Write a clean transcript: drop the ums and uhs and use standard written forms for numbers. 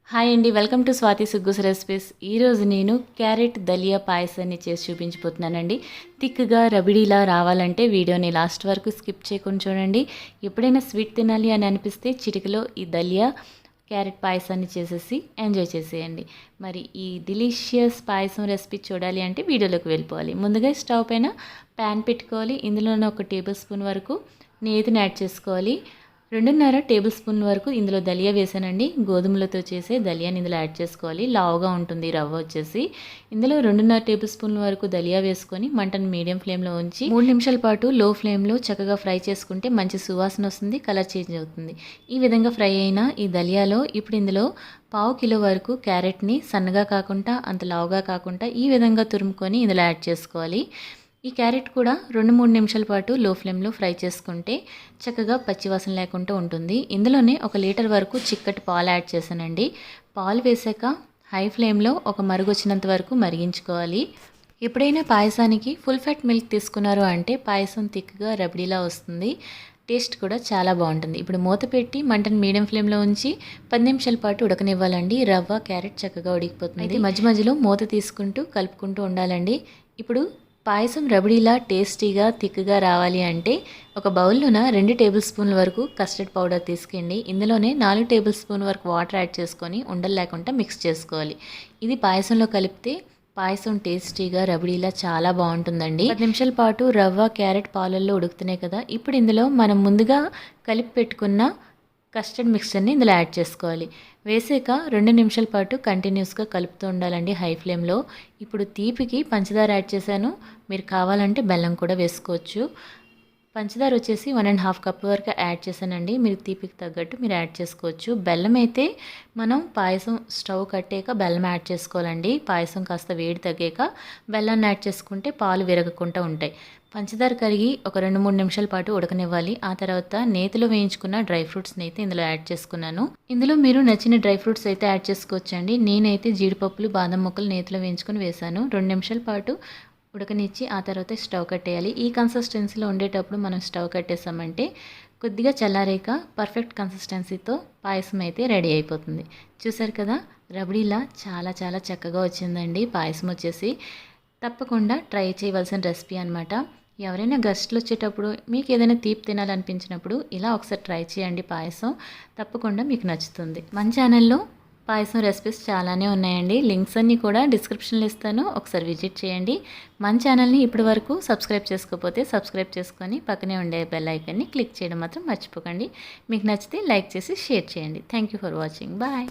Hi అండి, welcome to Swathi సుగ్గుస్ recipes. ఈరోజు నేను క్యారెట్ దలియా పాయసాన్ని చేసి చూపించబోతున్నానండి. థిక్గా రబడీలా రావాలంటే వీడియోని లాస్ట్ వరకు స్కిప్ చేయకుండా చూడండి. ఎప్పుడైనా స్వీట్ తినాలి అని అనిపిస్తే చిటికలో ఈ దలియా క్యారెట్ పాయసాన్ని చేసేసి ఎంజాయ్ చేసేయండి. మరి ఈ డిలీషియస్ పాయసం రెసిపీ చూడాలి అంటే వీడియోలోకి వెళ్ళిపోవాలి. ముందుగా స్టవ్ పైన ప్యాన్ పెట్టుకోవాలి. ఇందులోనే 1 టేబుల్ స్పూన్ వరకు నేతిని యాడ్ చేసుకోవాలి. 2.5 టేబుల్ స్పూన్ వరకు ఇందులో దలియా వేసానండి. గోధుమలతో చేసే దలియాని ఇందులో యాడ్ చేసుకోవాలి. లావుగా ఉంటుంది రవ్వ వచ్చేసి. ఇందులో 2.5 టేబుల్ స్పూన్ వరకు దలియా వేసుకొని మంటను మీడియం ఫ్లేమ్లో ఉంచి 3 నిమిషాల పాటు లో ఫ్లేమ్లో చక్కగా ఫ్రై చేసుకుంటే మంచి సువాసన వస్తుంది, కలర్ చేంజ్ అవుతుంది. ఈ విధంగా ఫ్రై అయిన ఈ దలియాలో ఇప్పుడు ఇందులో 1/2 కిలో వరకు క్యారెట్ని సన్నగా కాకుండా అంత లావుగా కాకుండా ఈ విధంగా తురుముకొని ఇందులో యాడ్ చేసుకోవాలి. ఈ క్యారెట్ కూడా 2-3 నిమిషాల పాటు లో ఫ్లేమ్లో ఫ్రై చేసుకుంటే చక్కగా పచ్చివాసన లేకుండా ఉంటుంది. ఇందులోనే 1 లీటర్ వరకు చిక్కటి పాలు యాడ్ చేశానండి. పాలు వేసాక హై ఫ్లేమ్లో ఒక మరుగు వచ్చినంత వరకు మరిగించుకోవాలి. ఎప్పుడైనా పాయసానికి ఫుల్ ఫ్యాట్ మిల్క్ తీసుకున్నారు అంటే పాయసం థిక్గా రబడీలా వస్తుంది. టేస్ట్ కూడా చాలా బాగుంటుంది. ఇప్పుడు మూత పెట్టి మంటను మీడియం ఫ్లేమ్లో ఉంచి 10 నిమిషాల పాటు ఉడకనివ్వాలండి. రవ్వ క్యారెట్ చక్కగా ఉడికిపోతుంది. అయితే మధ్య మధ్యలో మూత తీసుకుంటూ కలుపుకుంటూ ఉండాలండి. ఇప్పుడు పాయసం రబడీలా టేస్టీగా థిక్గా రావాలి అంటే ఒక బౌల్లోన 2 టేబుల్ స్పూన్ల వరకు కస్టర్డ్ పౌడర్ తీసుకోండి. ఇందులోనే 4 టేబుల్ స్పూన్ వరకు వాటర్ యాడ్ చేసుకొని ఉండలు లేకుండా మిక్స్ చేసుకోవాలి. ఇది పాయసంలో కలిపితే పాయసం టేస్టీగా రబడీలా చాలా బాగుంటుందండి. 10 నిమిషాల పాటు రవ్వ క్యారెట్ పాలల్లో ఉడుకుతున్నాయి కదా. ఇప్పుడు ఇందులో మనం ముందుగా కలిపి పెట్టుకున్న కస్టర్డ్ మిక్స్చర్ని ఇందులో యాడ్ చేసుకోవాలి. వేసాక 2 నిమిషాల పాటు కంటిన్యూస్గా కలుపుతూ ఉండాలండి హై ఫ్లేమ్లో. ఇప్పుడు తీపికి పంచదార యాడ్ చేశాను. మీరు కావాలంటే బెల్లం కూడా వేసుకోవచ్చు. పంచదార వచ్చేసి 1.5 కప్ వరకు యాడ్ చేశానండి. మీరు తీపికి తగ్గట్టు మీరు యాడ్ చేసుకోవచ్చు. బెల్లం అయితే మనం పాయసం స్టవ్ కట్టాక బెల్లం యాడ్ చేసుకోవాలండి. పాయసం కాస్త వేడి తగ్గాక బెల్లాన్ని యాడ్ చేసుకుంటే పాలు విరగకుండా ఉంటాయి. పంచదార కరిగి ఒక 2-3 నిమిషాల పాటు ఉడకనివ్వాలి. ఆ తర్వాత నేతిలో వేయించుకున్న డ్రై ఫ్రూట్స్ని అయితే ఇందులో యాడ్ చేసుకున్నాను. ఇందులో మీరు నచ్చిన డ్రై ఫ్రూట్స్ అయితే యాడ్ చేసుకోవచ్చండి. నేనైతే జీడిపప్పులు బాదం ముక్కలు నేతిలో వేయించుకొని వేశాను. 2 నిమిషాల పాటు ఉడకనిచ్చి ఆ తర్వాత స్టవ్ కట్టేయాలి. ఈ కన్సిస్టెన్సీలో ఉండేటప్పుడు మనం స్టవ్ కట్టేసామంటే కొద్దిగా చల్లారేక పర్ఫెక్ట్ కన్సిస్టెన్సీతో పాయసం అయితే రెడీ అయిపోతుంది. చూసారు కదా, రబడీలా చాలా చాలా చక్కగా వచ్చిందండి పాయసం వచ్చేసి. తప్పకుండా ట్రై చేయవలసిన రెసిపీ అనమాట. ఎవరైనా గెస్ట్లు వచ్చేటప్పుడు మీకు ఏదైనా తీపి తినాలనిపించినప్పుడు ఇలా ఒకసారి ట్రై చేయండి పాయసం. తప్పకుండా మీకు నచ్చుతుంది. మన ఛానల్లో పాయసం రెసిపీస్ చాలానే ఉన్నాయండి. లింక్స్ అన్నీ కూడా డిస్క్రిప్షన్లో ఇస్తాను, ఒకసారి విజిట్ చేయండి. మన ఛానల్ని ఇప్పటి వరకు సబ్స్క్రైబ్ చేసుకోకపోతే సబ్స్క్రైబ్ చేసుకొని పక్కనే ఉండే బెల్ ఐకాన్ని క్లిక్ చేయడం మాత్రం మర్చిపోకండి. మీకు నచ్చితే లైక్ చేసి షేర్ చేయండి. Thank you for watching. Bye.